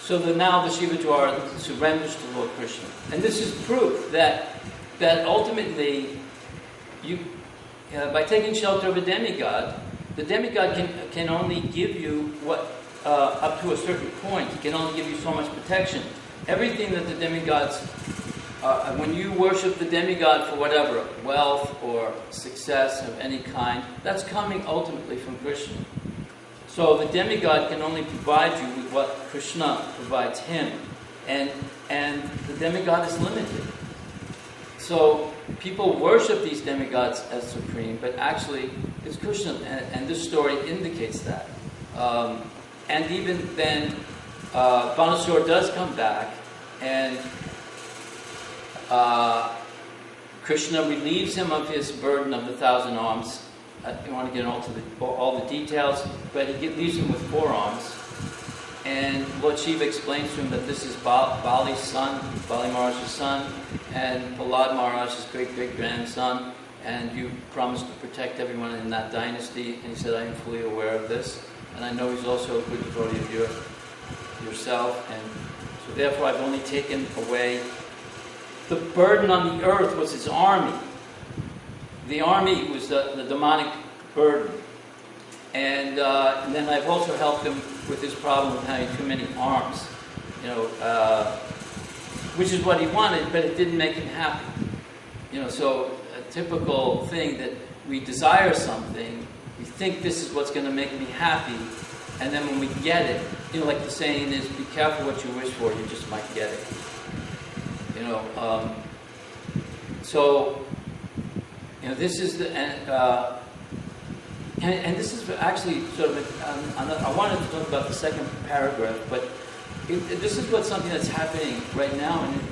[SPEAKER 1] the Shivajwara surrenders to Lord Krishna, and this is proof that ultimately, by taking shelter of a demigod, the demigod can only give you what up to a certain point. He can only give you so much protection. Everything that the demigods when you worship the demigod for whatever, wealth or success of any kind, that's coming ultimately from Krishna. So the demigod can only provide you with what Krishna provides him. And the demigod is limited. So people worship these demigods as supreme, but actually it's Krishna. And this story indicates that. And even then, Banasura does come back, and Krishna relieves him of his burden of the 1,000 arms. I don't want to get into all the details, but he leaves him with 4 arms. And Lord Shiva explains to him that this is Bali's son, Bali Maharaj's son, and Prahlad Maharaj's great-great-grandson, and you promised to protect everyone in that dynasty. And he said, I am fully aware of this, and I know he's also a good devotee of yourself, and so therefore I've only taken away. The burden on the earth was his army. The army was the demonic burden. And then I've also helped him with his problem of having too many arms. Which is what he wanted, but it didn't make him happy. So a typical thing that we desire something, we think this is what's going to make me happy, and then when we get it, like the saying is, be careful what you wish for, you just might get it. This is the and this is actually sort of I wanted to talk about the second paragraph, but this is something that's happening right now. And if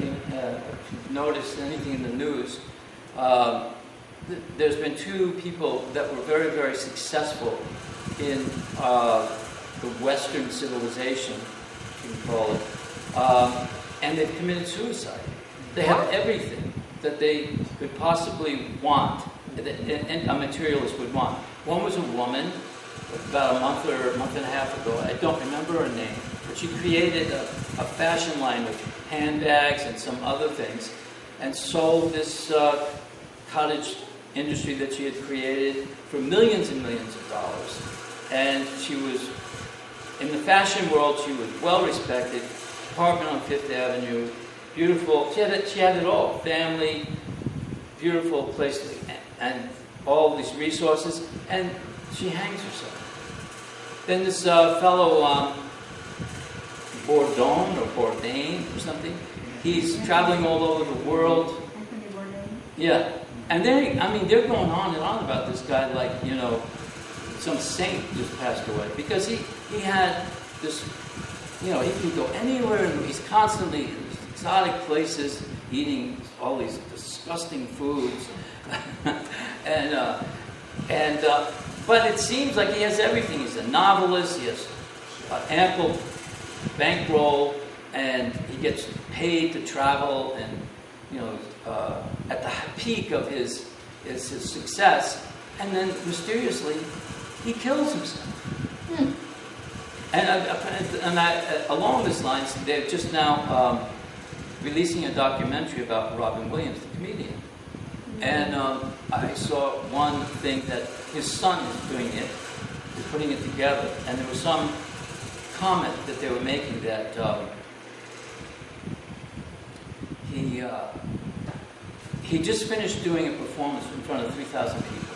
[SPEAKER 1] you've noticed anything in the news, there's been 2 people that were very, very successful in the Western civilization, you can call it, and they've committed suicide. They have everything that they could possibly want, and a materialist would want. One was a woman, about a month and a half ago. I don't remember her name, but she created a fashion line with handbags and some other things, and sold this cottage industry that she had created for millions and millions of dollars. And she was, in the fashion world, she was well respected, apartment on Fifth Avenue, beautiful, she had it all, family, beautiful place, and all these resources, and she hangs herself. Then this fellow, Bourdain or something, he's traveling all over the world. Yeah. And they're going on and on about this guy like, some saint just passed away. Because he had this, he can go anywhere, and he's constantly in exotic places, eating all these disgusting foods. But it seems like he has everything. He's a novelist, he has ample bankroll, and he gets paid to travel, and at the peak of his success, and then mysteriously he kills himself. And along these lines, they're just now releasing a documentary about Robin Williams, the comedian. And I saw one thing that his son is doing it, he's putting it together, and there was some comment that they were making that he just finished doing a performance in front of 3,000 people.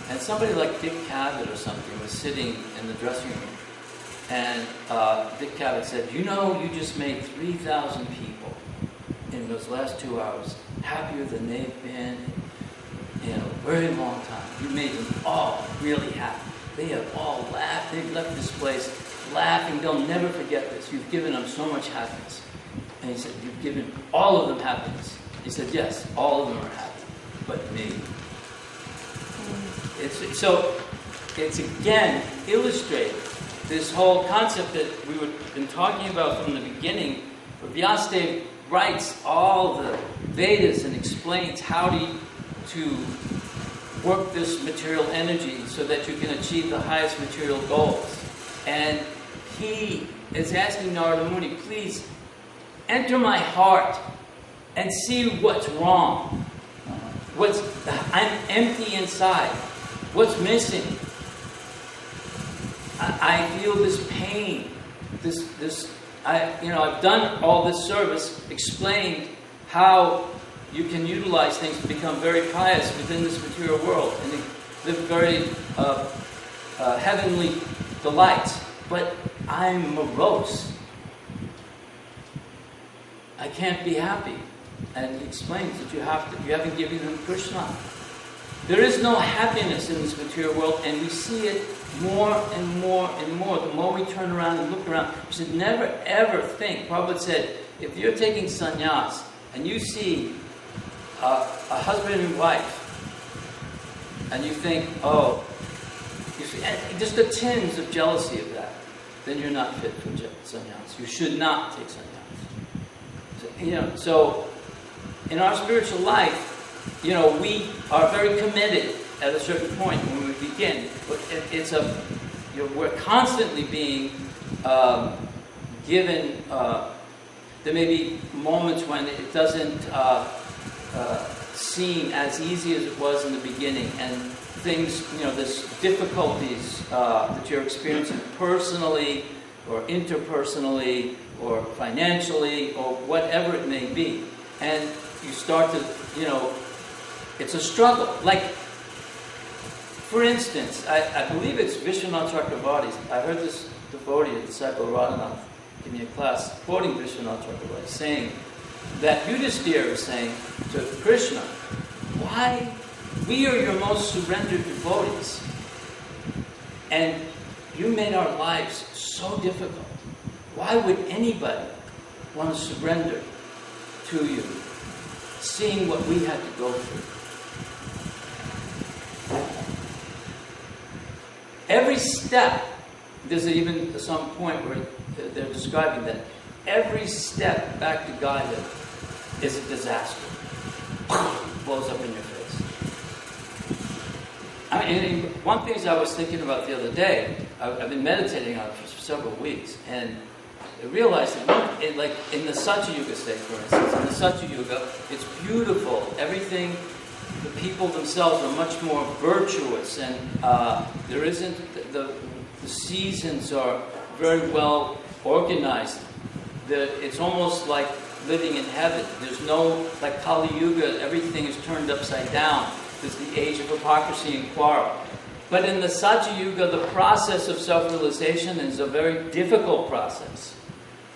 [SPEAKER 1] And somebody like Dick Cavett or something was sitting in the dressing room. And Dick Cavett said, you just made 3,000 people in those last 2 hours happier than they've been in a very long time. You made them all really happy. They have all laughed. They've left this place laughing. They'll never forget this. You've given them so much happiness. And he said, you've given all of them happiness. He said, yes, all of them are happy, but me. It's again illustrated this whole concept that we've been talking about from the beginning, where Vyasadeva writes all the Vedas and explains how to work this material energy so that you can achieve the highest material goals. And he is asking Narada Muni, please enter my heart and see what's wrong. I'm empty inside. What's missing? I feel this pain. I've done all this service, explained how you can utilize things to become very pious within this material world and live very heavenly delights. But I'm morose. I can't be happy. And he explains that you haven't given them Krishna. There is no happiness in this material world, and we see it more and more and more. The more we turn around and look around, we should never ever think. Prabhupada said, if you're taking sannyas and you see a husband and wife, and you think, and just the tins of jealousy of that, then you're not fit for sannyas. You should not take sannyas. So in our spiritual life, we are very committed at a certain point when we begin. But we're constantly being given. There may be moments when it doesn't seem as easy as it was in the beginning, and things, there's difficulties that you're experiencing personally, or interpersonally, or financially, or whatever it may be, and you start to, it's a struggle. Like, for instance, I believe it's Vishwanath Chakravarti. I heard this devotee, a disciple of Radhanath, give me a class quoting Vishwanath Chakravarti, saying that Yudhisthira is saying to Krishna, why we are your most surrendered devotees, and you made our lives so difficult. Why would anybody want to surrender to you, seeing what we had to go through? Every step, there's even some point where they're describing that every step back to Godhead is a disaster. Blows up in your face. One thing I was thinking about the other day, I've been meditating on it for several weeks, and I realized that like in the Satya Yuga state, for instance, in the Satya Yuga, it's beautiful. Everything the people themselves are much more virtuous, and there isn't the seasons are very well organized. It's almost like living in heaven. There's no, like Kali Yuga, everything is turned upside down. There's the age of hypocrisy and quarrel. But in the Satya Yuga, the process of self-realization is a very difficult process.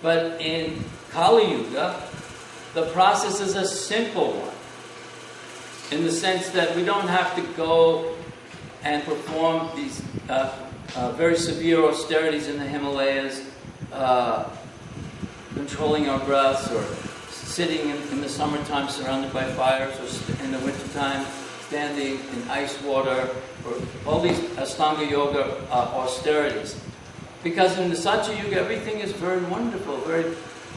[SPEAKER 1] But in Kali Yuga, the process is a simple one. In the sense that we don't have to go and perform these very severe austerities in the Himalayas, controlling our breaths, or sitting in the summertime surrounded by fires, or in the wintertime standing in ice water, or all these Ashtanga Yoga austerities. Because in the Satya Yuga, everything is very wonderful, very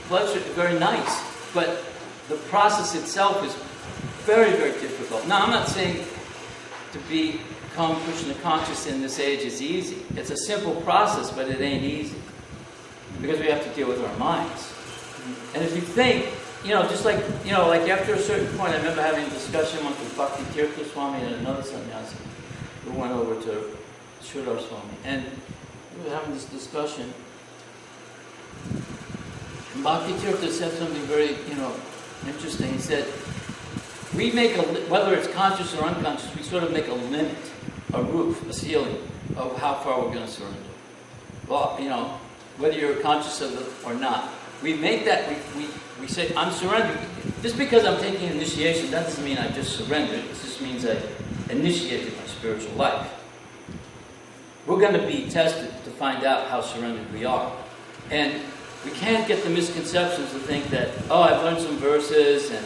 [SPEAKER 1] pleasant, very nice. But the process itself is very, very difficult. Now, I'm not saying to become Krishna conscious in this age is easy. It's a simple process, but it ain't easy. Because we have to deal with our minds. And if you think, just like after a certain point, I remember having a discussion with Bhakti Tirtha Swami and another sannyasi who went over to Sridhar Swami. And we were having this discussion. And Bhakti Tirtha said something very, interesting. He said, we make whether it's conscious or unconscious, we sort of make a limit, a roof, a ceiling of how far we're going to surrender. Well, whether you're conscious of it or not. We make that, we say, I'm surrendering. Just because I'm taking initiation, that doesn't mean I just surrendered. It just means I initiated my spiritual life. We're going to be tested to find out how surrendered we are. And we can't get the misconceptions to think that, I've learned some verses, and,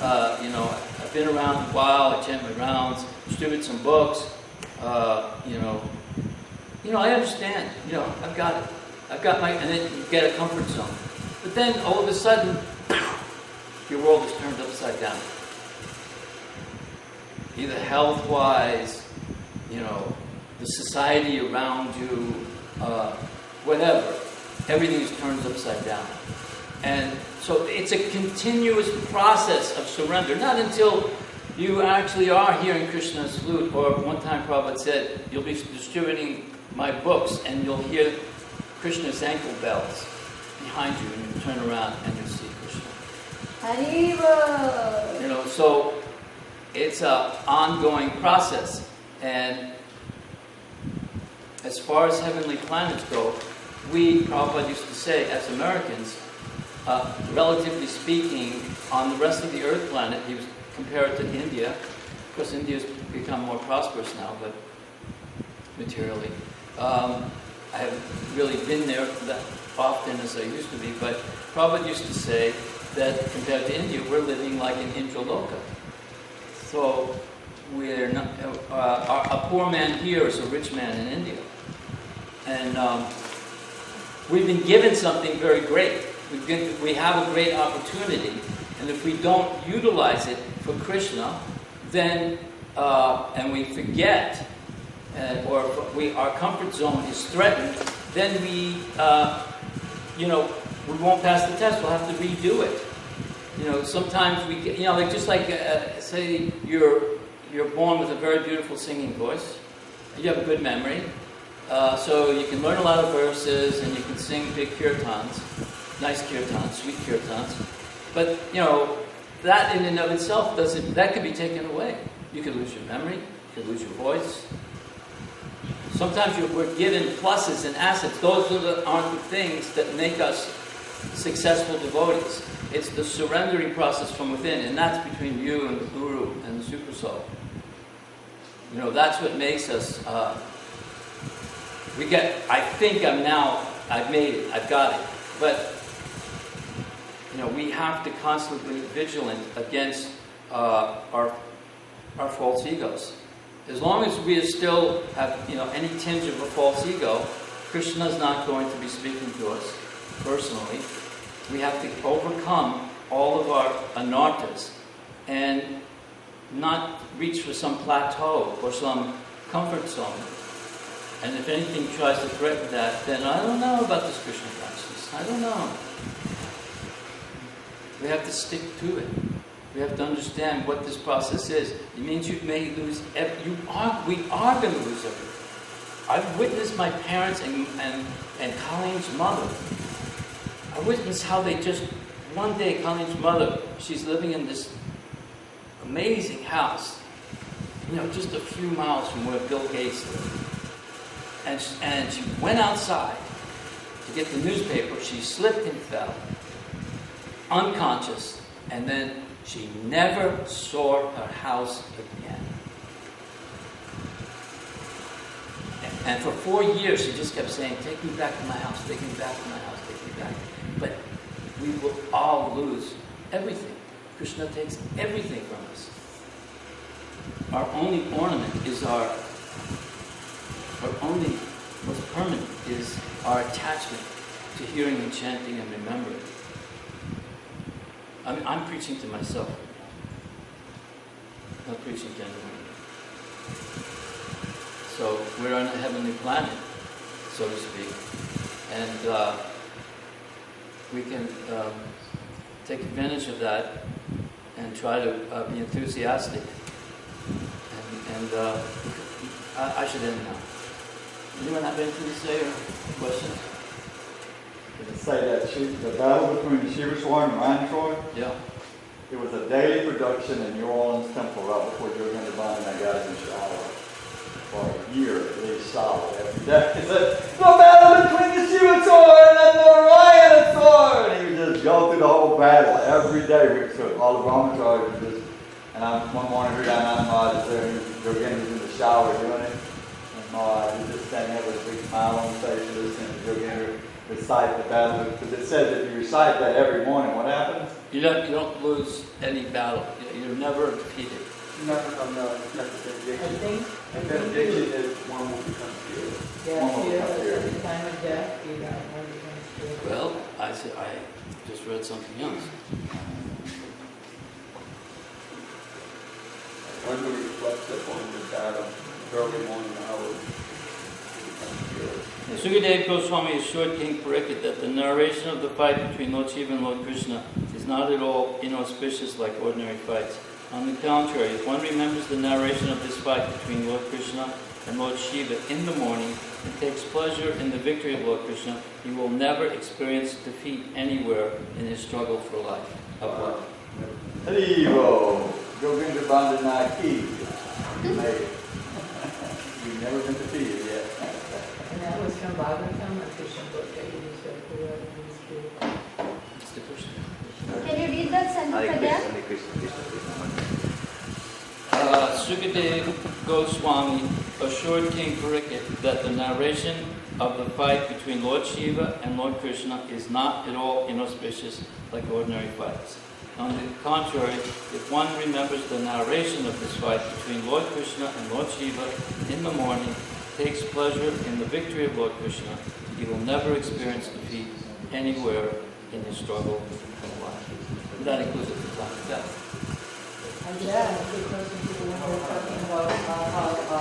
[SPEAKER 1] I've been around a while, I chant my rounds, distribute some books, I understand, I've got it. I've got and then you get a comfort zone. But then all of a sudden, your world is turned upside down. Either health-wise, the society around you, whatever. Everything is turned upside down. And so it's a continuous process of surrender. Not until you actually are hearing Krishna's flute, or one time Prabhupada said, you'll be distributing my books and you'll hear Krishna's ankle bells behind you, and you turn around and you see Krishna.
[SPEAKER 6] Hariva.
[SPEAKER 1] So it's an ongoing process. And as far as heavenly planets go, Prabhupada used to say, as Americans, relatively speaking, on the rest of the Earth planet, he was compared to India. Of course, India's become more prosperous now, but materially. I haven't really been there that often as I used to be, but Prabhupada used to say that compared to India, we're living like in Indraloka. So we're not, a poor man here is a rich man in India. And we've been given something very great. We have a great opportunity, and if we don't utilize it for Krishna, then and we forget, or our comfort zone is threatened, then we won't pass the test. We'll have to redo it. Sometimes we get, say you're born with a very beautiful singing voice. You have a good memory. So you can learn a lot of verses and you can sing big kirtans, nice kirtans, sweet kirtans. But, that in and of itself that could be taken away. You could lose your memory, you could lose your voice. Sometimes we're given pluses and assets. Those aren't the things that make us successful devotees. It's the surrendering process from within, and that's between you and the Guru and the Super Soul. That's what makes us... I've made it, I've got it. But, we have to constantly be vigilant against our false egos. As long as we still have, any tinge of a false ego, Krishna's not going to be speaking to us personally. We have to overcome all of our anarthas and not reach for some plateau or some comfort zone. And if anything tries to threaten that, then I don't know about this Krishna consciousness. I don't know. We have to stick to it. We have to understand what this process is. It means you may lose. We are going to lose everything. I've witnessed my parents and Colleen's mother. I witnessed how they just one day. Colleen's mother, she's living in this amazing house, just a few miles from where Bill Gates lived. And she went outside to get the newspaper. She slipped and fell, unconscious, and then she never saw her house again. And for 4 years, she just kept saying, "Take me back to my house, take me back to my house, take me back." But we will all lose everything. Krishna takes everything from us. Our only ornament is our only most permanent is our attachment to hearing and chanting and remembering. I'm preaching to myself. I'm not preaching to anyone. So we're on a heavenly planet, so to speak, and we can take advantage of that and try to be enthusiastic. And I should end now. Anyone have anything to say or questions?
[SPEAKER 3] To say that the battle between Shivaswar and Rantroy,
[SPEAKER 1] Yeah.
[SPEAKER 3] it was a daily production in New Orleans Temple right before Yogendra Bandana got in the shower for a year at least solid every day. He said, "The battle between the Shivaswar and the Rhinosaur!" And he would just go through the whole battle every day. So all the Brahmacharis would just, and one morning I heard Anand is there, and Yogendra's in the shower doing it. And he's just standing there with a big smile on his face, listening to Yogendra recite the battle, because it says if you recite that every morning, what happens?
[SPEAKER 1] You don't lose any battle. You're never defeated.
[SPEAKER 3] Never addiction. And then addiction is one will become pure.
[SPEAKER 8] Yeah, fear at the time of death, you got one becomes pure.
[SPEAKER 1] Well, I just read something else.
[SPEAKER 3] When do we reflect upon the battle? Early morning hours.
[SPEAKER 1] Sukadev Goswami assured King Parikshit that the narration of the fight between Lord Shiva and Lord Krishna is not at all inauspicious like ordinary fights. On the contrary, if one remembers the narration of this fight between Lord Krishna and Lord Shiva in the morning and takes pleasure in the victory of Lord Krishna, he will never experience defeat anywhere in his struggle for life.
[SPEAKER 3] Haribo, Yogendra Bandana Ki. You made it. You've never been defeated yet.
[SPEAKER 8] And that was from Bhagavatam, a Krishna book that you used to put out in this book.
[SPEAKER 1] It's the Krishna.
[SPEAKER 6] Can you read that sentence again?
[SPEAKER 1] Sukadev Goswami assured King Parikshit that the narration of the fight between Lord Shiva and Lord Krishna is not at all inauspicious like ordinary fights. On the contrary, if one remembers the narration of this fight between Lord Krishna and Lord Shiva in the morning, takes pleasure in the victory of Lord Krishna, he will never experience defeat anywhere in his struggle in life. And that includes at the time of death.
[SPEAKER 8] And yeah, because people when we're talking about how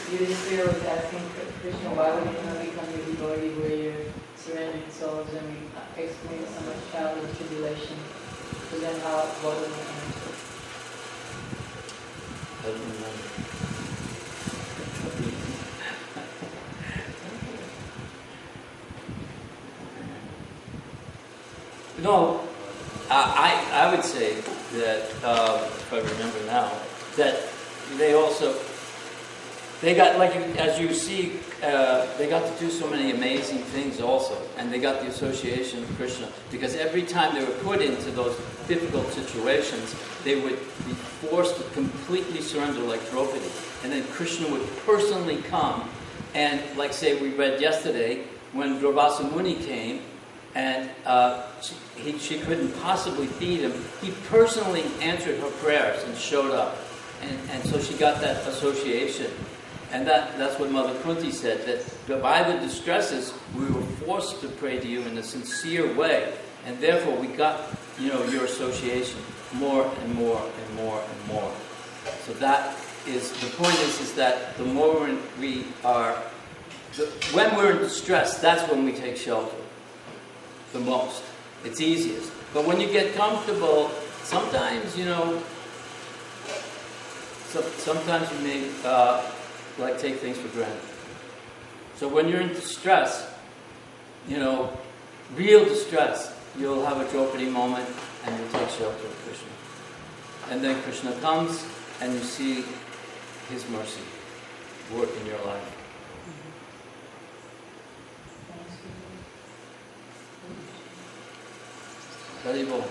[SPEAKER 8] Yudhishthira was asking Krishna, why would you not become your devotee where you're surrendered souls, and we explained so much trial and tribulation. So then what was the answer?
[SPEAKER 1] I don't remember. No, I would say that, if I remember now, that they got, like as you see, they got to do so many amazing things also, and they got the association of Krishna, because every time they were put into those difficult situations, they would be forced to completely surrender like Draupadi, and then Krishna would personally come, and like say we read yesterday, when Durvasa Muni came, and she couldn't possibly feed him, he personally answered her prayers and showed up, and so she got that association. And that's what Mother Kunti said, that by the distresses, we were forced to pray to you in a sincere way. And therefore, we got, your association more and more and more and more. So that is, the point is that the more when we're in distress, that's when we take shelter the most. It's easiest. But when you get comfortable, sometimes, sometimes you may take things for granted. So when you're in distress, real distress, you'll have a Draupadi moment and you'll take shelter of Krishna. And then Krishna comes and you see his mercy work in your life. Haribol.